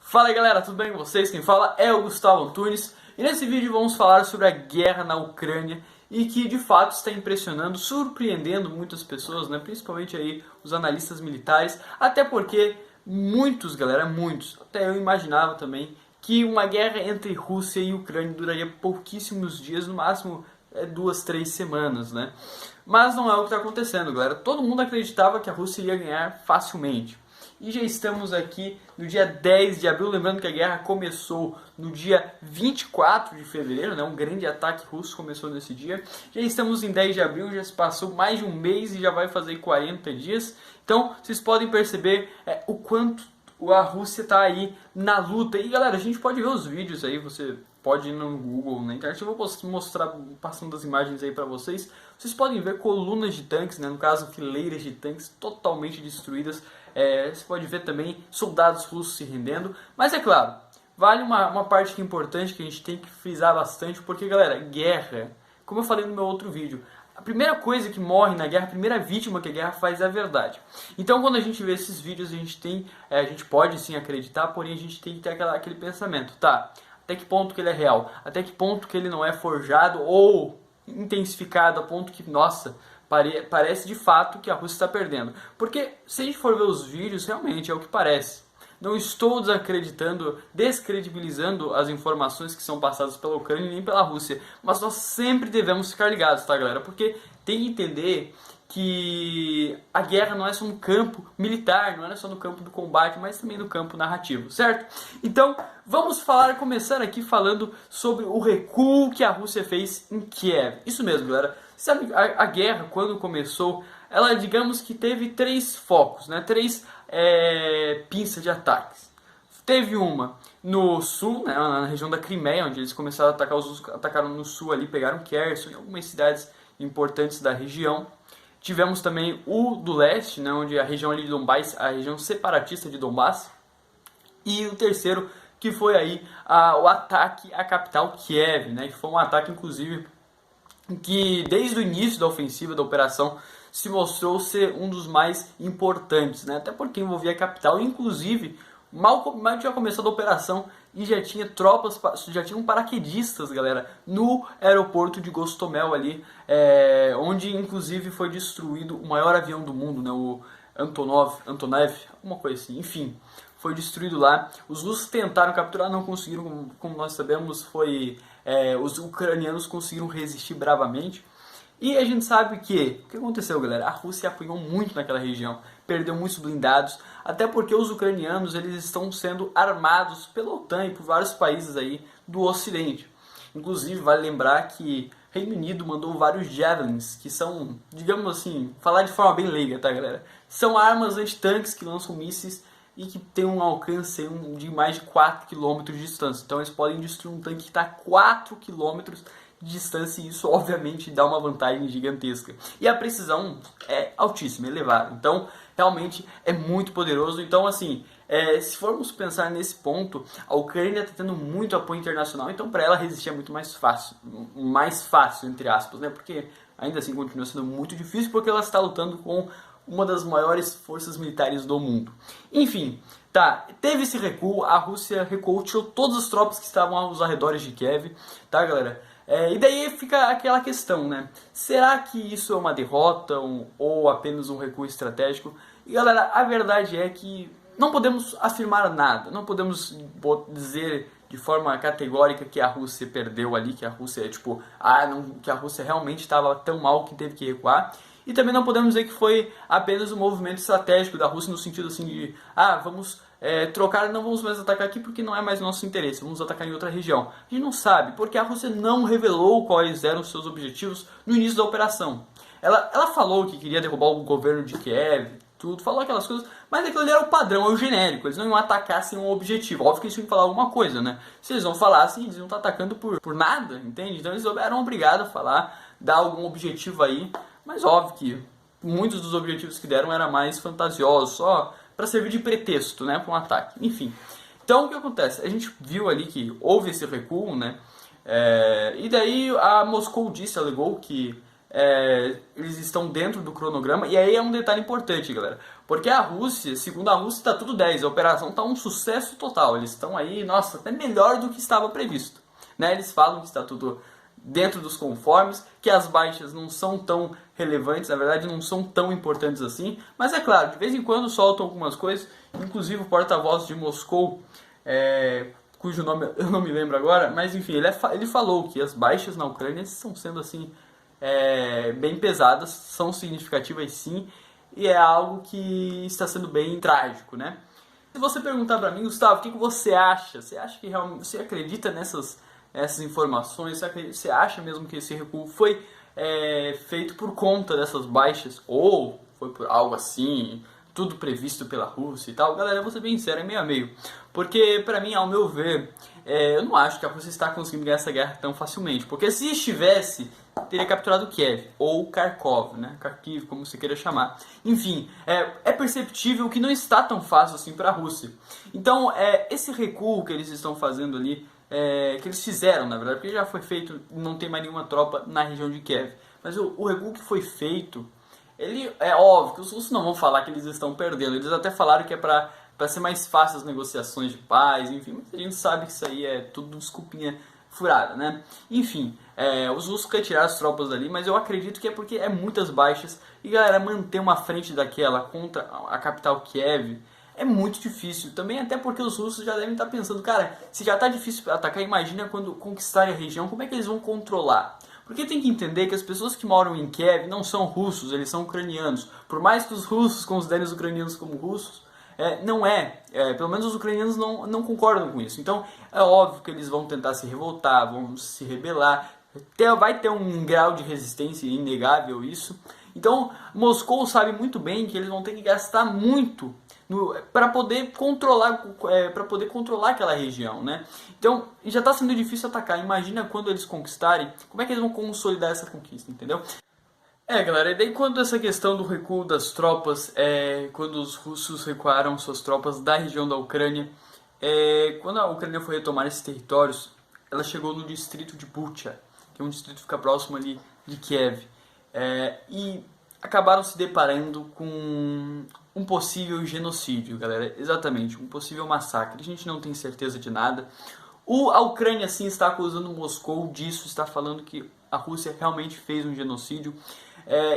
Fala aí galera, tudo bem com vocês? Quem fala é o Gustavo Antunes e nesse vídeo vamos falar sobre a guerra na Ucrânia e que de fato está impressionando, surpreendendo muitas pessoas, né? Principalmente aí os analistas militares, até porque muitos, galera, muitos, até eu imaginava também que uma guerra entre Rússia e Ucrânia duraria pouquíssimos dias, no máximo 2, 3 semanas, né? Mas não é o que está acontecendo, galera. Todo mundo acreditava que a Rússia iria ganhar facilmente. E já estamos aqui no dia 10 de abril, lembrando que a guerra começou no dia 24 de fevereiro, né? Um grande ataque russo começou nesse dia. Já estamos em 10 de abril, já se passou mais de um mês e já vai fazer 40 dias. Então, vocês podem perceber o quanto a Rússia está aí na luta. E galera, a gente pode ver os vídeos aí, você pode ir no Google, na internet, eu vou mostrar, passando as imagens aí para vocês. Vocês podem ver colunas de tanques, né? No caso fileiras de tanques totalmente destruídas. Você pode ver também soldados russos se rendendo. Mas é claro, vale uma parte que é importante, que a gente tem que frisar bastante, porque galera, guerra, como eu falei no meu outro vídeo, a primeira coisa que morre na guerra, a primeira vítima que a guerra faz é a verdade. Então quando a gente vê esses vídeos, a gente pode sim acreditar, porém a gente tem que ter aquele pensamento, tá? Até que ponto que ele é real? Até que ponto que ele não é forjado ou intensificado a ponto que, nossa, parece de fato que a Rússia está perdendo. Porque se a gente for ver os vídeos, realmente é o que parece. Não estou descredibilizando as informações que são passadas pela Ucrânia nem pela Rússia. Mas nós sempre devemos ficar ligados, tá galera? Porque tem que entender que a guerra não é só no campo militar, não é só no campo do combate, mas também no campo narrativo, certo? Então, vamos começar aqui falando sobre o recuo que a Rússia fez em Kiev. Isso mesmo, galera. Sabe, a guerra, quando começou, ela, digamos que teve três focos, né? Três pinças de ataques. Teve uma no sul, né, na região da Crimeia, onde eles começaram a atacar, os russos atacaram no sul ali, pegaram Kherson e algumas cidades importantes da região. Tivemos também o do leste, né, onde a região ali de Donbass, a região separatista de Donbass. E o terceiro, que foi aí o ataque à capital Kiev, né, que foi um ataque, inclusive, que desde o início da ofensiva, da operação, se mostrou ser um dos mais importantes, né, até porque envolvia a capital. Inclusive, mal tinha começado a operação e já tinha tropas, já tinham paraquedistas, galera, no aeroporto de Gostomel ali, onde inclusive foi destruído o maior avião do mundo, né, o Antonov, alguma coisa assim, enfim, foi destruído lá. Os russos tentaram capturar, não conseguiram, como nós sabemos, os ucranianos conseguiram resistir bravamente. E a gente sabe que, o que aconteceu, galera? A Rússia apanhou muito naquela região, perdeu muitos blindados, até porque os ucranianos eles estão sendo armados pela OTAN e por vários países aí do Ocidente. Inclusive, vale lembrar que o Reino Unido mandou vários Javelins, que são, digamos assim, falar de forma bem leiga, tá, galera? São armas antitanques que lançam mísseis e que tem um alcance de mais de 4 km de distância. Então eles podem destruir um tanque que está a 4 km de distância, e isso obviamente dá uma vantagem gigantesca. E a precisão é altíssima, elevada. Então realmente é muito poderoso. Então assim, se formos pensar nesse ponto, a Ucrânia está tendo muito apoio internacional, então para ela resistir é muito mais fácil entre aspas, né? Porque ainda assim continua sendo muito difícil, porque ela está lutando com uma das maiores forças militares do mundo. Enfim, tá, teve esse recuo, a Rússia recuou, tirou todas as tropas que estavam aos arredores de Kiev, tá, galera? E daí fica aquela questão, né? Será que isso é uma derrota ou apenas um recuo estratégico? E galera, a verdade é que não podemos afirmar nada, não podemos dizer de forma categórica que a Rússia perdeu ali, que a Rússia que a Rússia realmente estava tão mal que teve que recuar. E também não podemos dizer que foi apenas um movimento estratégico da Rússia no sentido assim de vamos trocar, não vamos mais atacar aqui porque não é mais nosso interesse, vamos atacar em outra região. A gente não sabe, porque a Rússia não revelou quais eram os seus objetivos no início da operação. Ela falou que queria derrubar o governo de Kiev, tudo, falou aquelas coisas, mas aquilo ali era o padrão, é o genérico, eles não iam atacar sem um objetivo. Óbvio que eles tinham que falar alguma coisa, né? Se eles não falassem, eles iam estar atacando por nada, entende? Então eles eram obrigados a falar, dar algum objetivo aí. Mas óbvio que muitos dos objetivos que deram eram mais fantasiosos, só para servir de pretexto, né, para um ataque. Enfim, então o que acontece? A gente viu ali que houve esse recuo, né, e daí a Moscou alegou que eles estão dentro do cronograma, e aí é um detalhe importante, galera, porque a Rússia, segundo a Rússia, está tudo 10, a operação está um sucesso total, eles estão aí, nossa, até melhor do que estava previsto, né? Eles falam que está tudo dentro dos conformes, que as baixas não são tão relevantes, na verdade não são tão importantes assim, mas é claro, de vez em quando soltam algumas coisas, inclusive o porta-voz de Moscou, cujo nome eu não me lembro agora, mas enfim, ele falou que as baixas na Ucrânia estão sendo assim, bem pesadas, são significativas sim, e é algo que está sendo bem trágico, né? Se você perguntar pra mim, Gustavo, o que você acha? Você acha que realmente, você acredita essas informações? Você acha mesmo que esse recuo foi feito por conta dessas baixas? Ou foi por algo assim, tudo previsto pela Rússia e tal? Galera, eu vou ser bem sincero, é meio a meio. Porque, pra mim, ao meu ver, eu não acho que a Rússia está conseguindo ganhar essa guerra tão facilmente. Porque se estivesse, teria capturado Kiev, ou Kharkov, né? Kharkiv, como você queira chamar. Enfim, é perceptível que não está tão fácil assim para a Rússia. Então, esse recuo que eles estão fazendo ali, que eles fizeram, na verdade, porque já foi feito, não tem mais nenhuma tropa na região de Kiev. Mas o recuo que foi feito, ele é óbvio que os russos não vão falar que eles estão perdendo. Eles até falaram que é para ser mais fácil as negociações de paz, enfim, mas a gente sabe que isso aí é tudo desculpinha furada, né? Enfim, os russos retiraram as tropas dali, mas eu acredito que é porque é muitas baixas. E galera, manter uma frente daquela contra a capital Kiev é muito difícil. Também até porque os russos já devem estar pensando, cara, se já está difícil atacar, imagina quando conquistarem a região, como é que eles vão controlar? Porque tem que entender que as pessoas que moram em Kiev não são russos, eles são ucranianos. Por mais que os russos considerem os ucranianos como russos, não pelo menos os ucranianos não concordam com isso. Então é óbvio que eles vão tentar se revoltar, vão se rebelar, vai ter um grau de resistência inegável isso. Então Moscou sabe muito bem que eles vão ter que gastar muito para poder controlar aquela região, né? Então já está sendo difícil atacar. Imagina quando eles conquistarem, como é que eles vão consolidar essa conquista, entendeu? Galera, e daí quando essa questão do recuo das tropas, quando os russos recuaram suas tropas da região da Ucrânia, quando a Ucrânia foi retomar esses territórios, ela chegou no distrito de Bucha, que é um distrito que fica próximo ali de Kiev, e acabaram se deparando com um possível genocídio, galera, exatamente, um possível massacre. A gente não tem certeza de nada. A Ucrânia sim está acusando Moscou disso, está falando que a Rússia realmente fez um genocídio.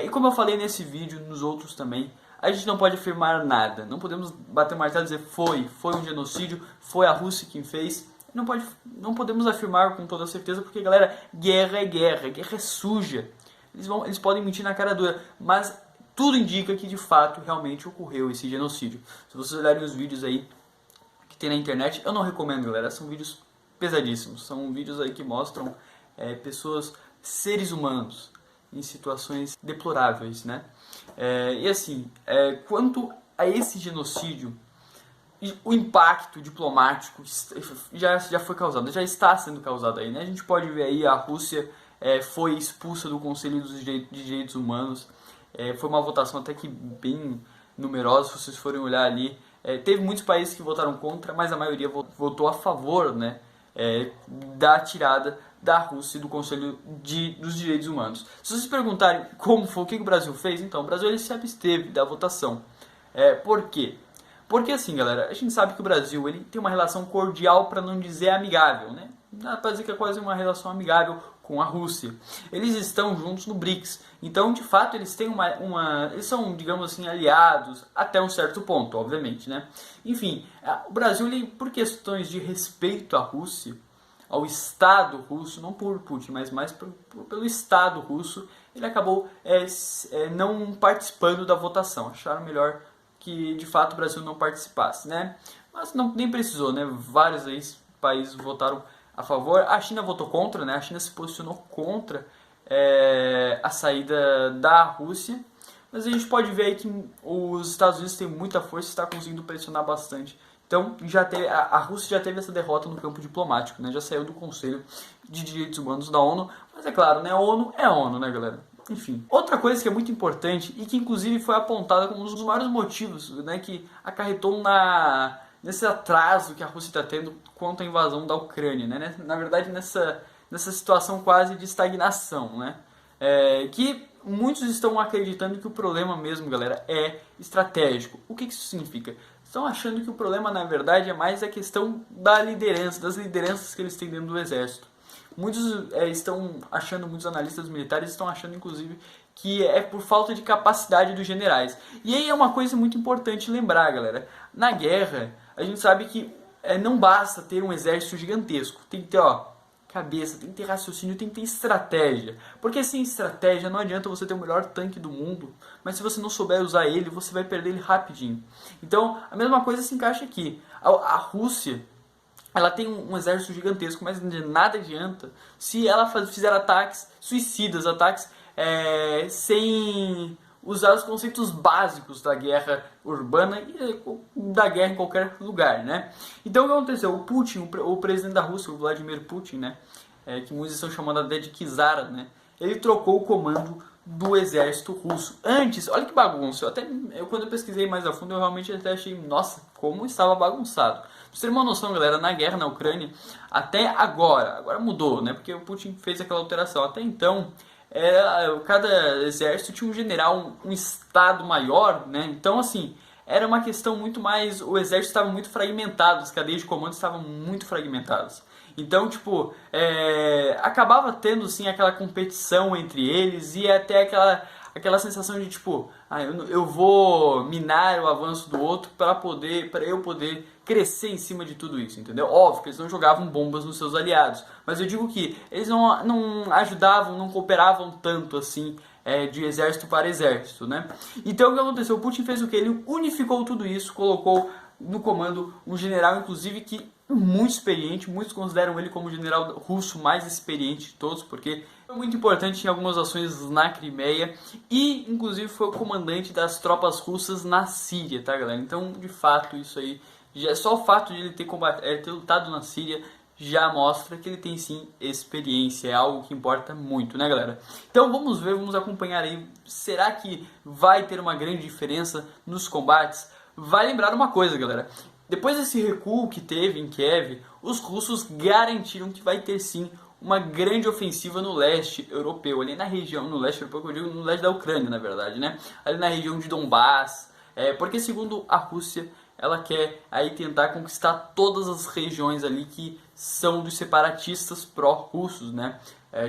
E como eu falei nesse vídeo, nos outros também, a gente não pode afirmar nada. Não podemos bater o martelo e dizer foi um genocídio, foi a Rússia quem fez. Não podemos afirmar com toda certeza, porque, galera, guerra é suja. Eles podem mentir na cara dura, mas tudo indica que de fato realmente ocorreu esse genocídio. Se vocês olharem os vídeos aí que tem na internet, eu não recomendo, galera, são vídeos pesadíssimos. São vídeos aí que mostram pessoas, seres humanos, em situações deploráveis, né? E assim, quanto a esse genocídio, o impacto diplomático já foi causado, já está sendo causado aí, né? A gente pode ver aí a Rússia foi expulsa do Conselho de Direitos Humanos, foi uma votação até que bem numerosa, se vocês forem olhar ali. Teve muitos países que votaram contra, mas a maioria votou a favor, né? Da tirada da Rússia do Conselho dos Direitos Humanos. Se vocês perguntarem como foi, o que o Brasil fez, então o Brasil ele se absteve da votação. Por quê? Porque assim, galera, a gente sabe que o Brasil ele tem uma relação cordial, para não dizer amigável, né? Dá pra dizer que é quase uma relação amigável com a Rússia. Eles estão juntos no BRICS. Então, de fato, eles têm eles são, digamos assim, aliados até um certo ponto, obviamente, né? Enfim, o Brasil, ele, por questões de respeito à Rússia, ao Estado russo, não por Putin, mas mais pelo Estado russo, ele acabou não participando da votação. Acharam melhor que, de fato, o Brasil não participasse, né? Mas nem precisou, né? Vários países votaram a favor. A China votou contra, né? A China se posicionou contra a saída da Rússia. Mas a gente pode ver aí que os Estados Unidos têm muita força e está conseguindo pressionar bastante. Então a Rússia já teve essa derrota no campo diplomático, né? Já saiu do Conselho de Direitos Humanos da ONU. Mas é claro, né? A ONU é a ONU, né, galera? Enfim, outra coisa que é muito importante e que inclusive foi apontada como um dos maiores motivos, né, que acarretou nesse atraso que a Rússia está tendo quanto à invasão da Ucrânia, né? Na verdade, nessa situação quase de estagnação, né? que muitos estão acreditando que o problema mesmo, galera, é estratégico. O que isso significa? Estão achando que o problema, na verdade, é mais a questão da liderança, das lideranças que eles têm dentro do exército. Muitos estão achando, muitos analistas militares estão achando, inclusive, que é por falta de capacidade dos generais. E aí é uma coisa muito importante lembrar, galera. Na guerra, a gente sabe que não basta ter um exército gigantesco. Tem que ter, cabeça, tem que ter raciocínio, tem que ter estratégia. Porque sem estratégia não adianta você ter o melhor tanque do mundo, mas se você não souber usar ele, você vai perder ele rapidinho. Então, a mesma coisa se encaixa aqui. A Rússia, ela tem um exército gigantesco, mas de nada adianta se ela fizer ataques suicidas, ataques sem usar os conceitos básicos da guerra urbana e da guerra em qualquer lugar, né? Então o que aconteceu? O Putin, o presidente da Rússia, o Vladimir Putin, né? Que muitos estão chamando até de Czar, né? Ele trocou o comando do exército russo. Antes, olha que bagunça, quando eu pesquisei mais a fundo, eu realmente até achei, nossa, como estava bagunçado. Pra você ter uma noção, galera, na guerra na Ucrânia, até agora mudou, né? Porque o Putin fez aquela alteração. Até então, cada exército tinha um general, um estado maior, né? Então, assim, era uma questão muito mais... O exército estava muito fragmentado, as cadeias de comando estavam muito fragmentadas. Então, tipo, acabava tendo, sim, aquela competição entre eles e até aquela sensação de, tipo, eu vou minar o avanço do outro para eu poder crescer em cima de tudo isso, entendeu? Óbvio que eles não jogavam bombas nos seus aliados, mas eu digo que eles não ajudavam, não cooperavam tanto assim de exército para exército, né? Então o que aconteceu? O Putin fez o que? Ele unificou tudo isso, colocou no comando um general, inclusive, que muito experiente, muitos consideram ele como o general russo mais experiente de todos, porque foi muito importante em algumas ações na Crimeia e, inclusive, foi o comandante das tropas russas na Síria, tá, galera? Então, de fato, isso aí, só o fato de ele ter lutado na Síria já mostra que ele tem, sim, experiência, é algo que importa muito, né, galera? Então, vamos acompanhar aí, será que vai ter uma grande diferença nos combates? Vai lembrar uma coisa, galera. Depois desse recuo que teve em Kiev, os russos garantiram que vai ter sim uma grande ofensiva no leste europeu, ali na região, no leste europeu, que eu digo no leste da Ucrânia, na verdade, né? Ali na região de Donbass, porque segundo a Rússia, ela quer aí tentar conquistar todas as regiões ali que são dos separatistas pró-russos, né?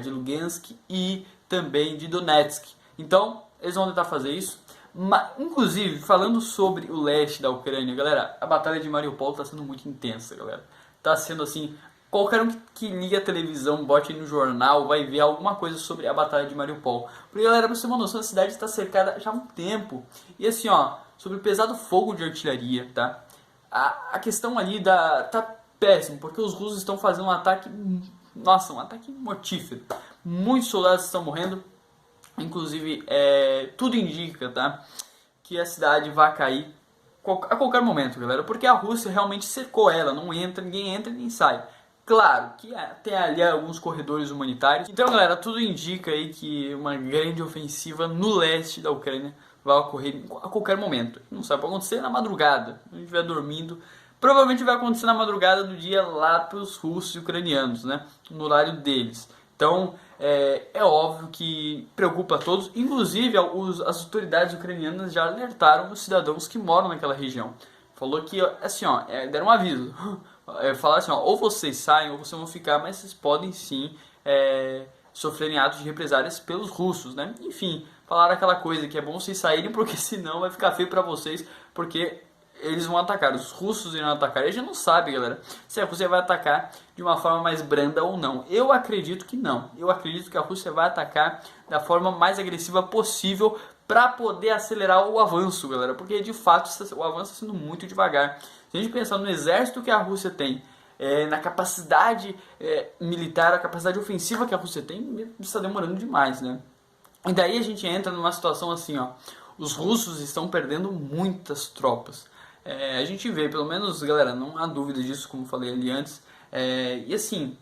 De Lugansk e também de Donetsk. Então, eles vão tentar fazer isso. Inclusive, falando sobre o leste da Ucrânia, galera, a batalha de Mariupol está sendo muito intensa, galera. Tá sendo assim, qualquer um que liga a televisão, bote aí no jornal, vai ver alguma coisa sobre a batalha de Mariupol. Porque, galera, pra você ter uma noção, a cidade está cercada já há um tempo. E assim, sobre o pesado fogo de artilharia, tá? A questão ali tá péssimo, porque os russos estão fazendo um ataque, nossa, um ataque mortífero. Muitos soldados estão morrendo. Inclusive, tudo indica, tá, que a cidade vai cair a qualquer momento, galera, porque a Rússia realmente cercou ela, ninguém entra nem sai. Claro que tem ali alguns corredores humanitários. Então, galera, tudo indica aí que uma grande ofensiva no leste da Ucrânia vai ocorrer a qualquer momento. Não sabe, pode acontecer na madrugada, quando a gente estiver dormindo. Provavelmente vai acontecer na madrugada do dia lá para os russos e ucranianos, né, no horário deles. Então, é óbvio que preocupa a todos. Inclusive, as autoridades ucranianas já alertaram os cidadãos que moram naquela região. Falou que, assim, deram um aviso. Falaram assim, ou vocês saem ou vocês vão ficar, mas vocês podem sim sofrerem atos de represálias pelos russos, né? Enfim, falaram aquela coisa que é bom vocês saírem porque senão vai ficar feio pra vocês, porque eles vão atacar, os russos irão atacar. A gente não sabe, galera, se a Rússia vai atacar de uma forma mais branda ou não. Eu acredito que não. Eu acredito que a Rússia vai atacar da forma mais agressiva possível para poder acelerar o avanço, galera. Porque de fato o avanço está sendo muito devagar. Se a gente pensar no exército que a Rússia tem, na capacidade militar, a capacidade ofensiva que a Rússia tem, está demorando demais, né? E daí a gente entra numa situação assim, os russos estão perdendo muitas tropas. A gente vê, pelo menos, galera, não há dúvida disso, como falei ali antes. E assim,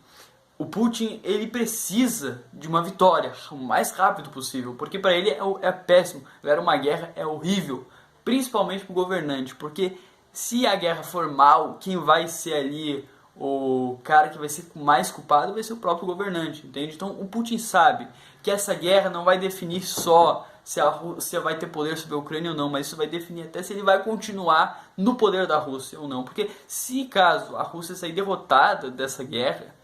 o Putin, ele precisa de uma vitória o mais rápido possível, porque para ele é péssimo. Galera, uma guerra é horrível, principalmente para o governante, porque se a guerra for mal, quem vai ser ali o cara que vai ser mais culpado vai ser o próprio governante, entende? Então o Putin sabe que essa guerra não vai definir só se a Rússia vai ter poder sobre a Ucrânia ou não, mas isso vai definir até se ele vai continuar no poder da Rússia ou não. Porque se caso a Rússia sair derrotada dessa guerra,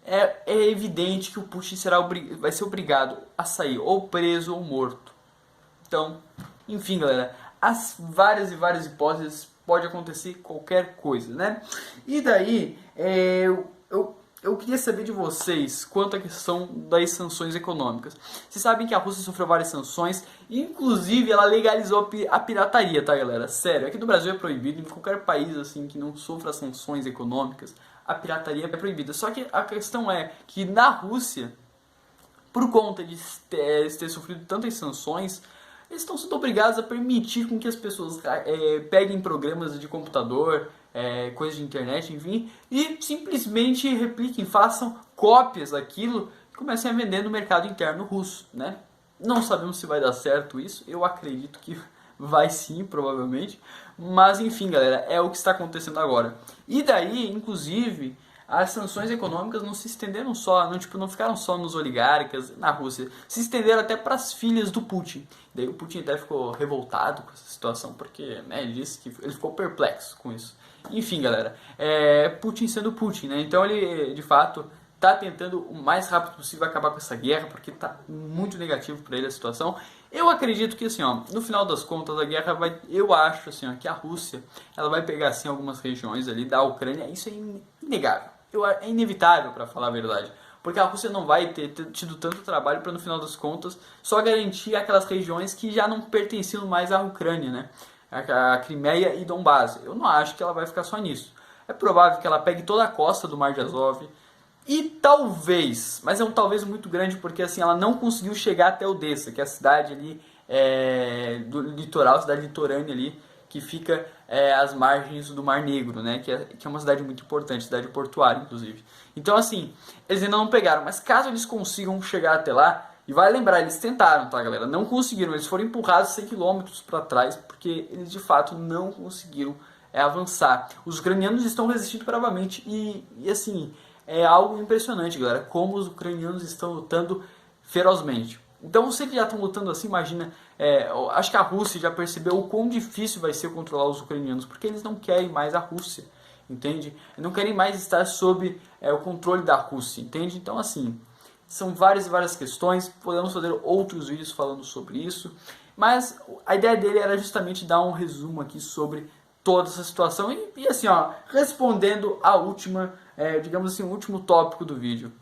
é evidente que o Putin vai ser obrigado a sair ou preso ou morto. Então, enfim, galera, as várias e várias hipóteses, pode acontecer qualquer coisa, né? E daí, eu queria saber de vocês quanto à questão das sanções econômicas. Vocês sabem que a Rússia sofreu várias sanções, inclusive ela legalizou a pirataria, tá, galera? Sério, aqui no Brasil é proibido, em qualquer país assim que não sofra sanções econômicas, a pirataria é proibida. Só que a questão é que na Rússia, por conta de ter sofrido tantas sanções, eles estão sendo obrigados a permitir com que as pessoas peguem programas de computador, coisas de internet, enfim, e simplesmente repliquem, façam cópias daquilo e comecem a vender no mercado interno russo, né? Não sabemos se vai dar certo isso, eu acredito que vai sim, provavelmente, mas enfim, galera, é o que está acontecendo agora. E daí, inclusive, as sanções econômicas não se estenderam só, não ficaram só nos oligarcas na Rússia, se estenderam até para as filhas do Putin. Daí o Putin até ficou revoltado com essa situação, porque ele disse que ele ficou perplexo com isso. Enfim, galera, Putin sendo Putin, né? Então ele, de fato, está tentando o mais rápido possível acabar com essa guerra, porque está muito negativo para ele a situação. Eu acredito que, assim, ó, no final das contas, a guerra eu acho, assim, ó, que a Rússia, ela vai pegar, assim, algumas regiões ali da Ucrânia, isso é inegável. É inevitável, para falar a verdade. Porque a Rússia não vai ter tido tanto trabalho para, no final das contas, só garantir aquelas regiões que já não pertenciam mais à Ucrânia, né? A Crimeia e Donbás. Eu não acho que ela vai ficar só nisso. É provável que ela pegue toda a costa do Mar de Azov. E talvez, mas é um talvez muito grande, porque assim, ela não conseguiu chegar até Odessa, que é a cidade ali do litoral, cidade litorânea ali, que fica às margens do Mar Negro, né? Que é uma cidade muito importante, cidade portuária, inclusive. Então, assim, eles ainda não pegaram, mas caso eles consigam chegar até lá, e vai lembrar, eles tentaram, tá, galera? Não conseguiram, eles foram empurrados 100 km para trás, porque eles de fato não conseguiram avançar. Os ucranianos estão resistindo bravamente e assim, é algo impressionante, galera, como os ucranianos estão lutando ferozmente. Então, se eles já estão lutando assim, imagina, acho que a Rússia já percebeu o quão difícil vai ser controlar os ucranianos, porque eles não querem mais a Rússia, entende? Eles não querem mais estar sob o controle da Rússia, entende? Então, assim, são várias e várias questões, podemos fazer outros vídeos falando sobre isso, mas a ideia dele era justamente dar um resumo aqui sobre toda essa situação e assim, ó, respondendo a última, digamos assim, o último tópico do vídeo.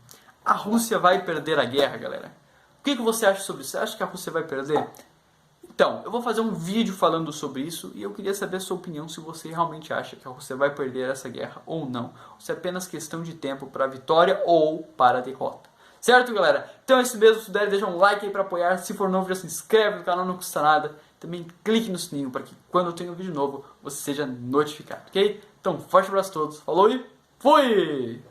A Rússia vai perder a guerra, galera? O que você acha sobre isso? Você acha que a Rússia vai perder? Então, eu vou fazer um vídeo falando sobre isso e eu queria saber a sua opinião, se você realmente acha que a Rússia vai perder essa guerra ou não. Ou se é apenas questão de tempo para a vitória ou para a derrota. Certo, galera? Então é isso mesmo. Se puder, deixa um like aí para apoiar. Se for novo, já se inscreve no canal, não custa nada. Também clique no sininho para que quando eu tenho um vídeo novo, você seja notificado, ok? Então, forte abraço a todos. Falou e fui!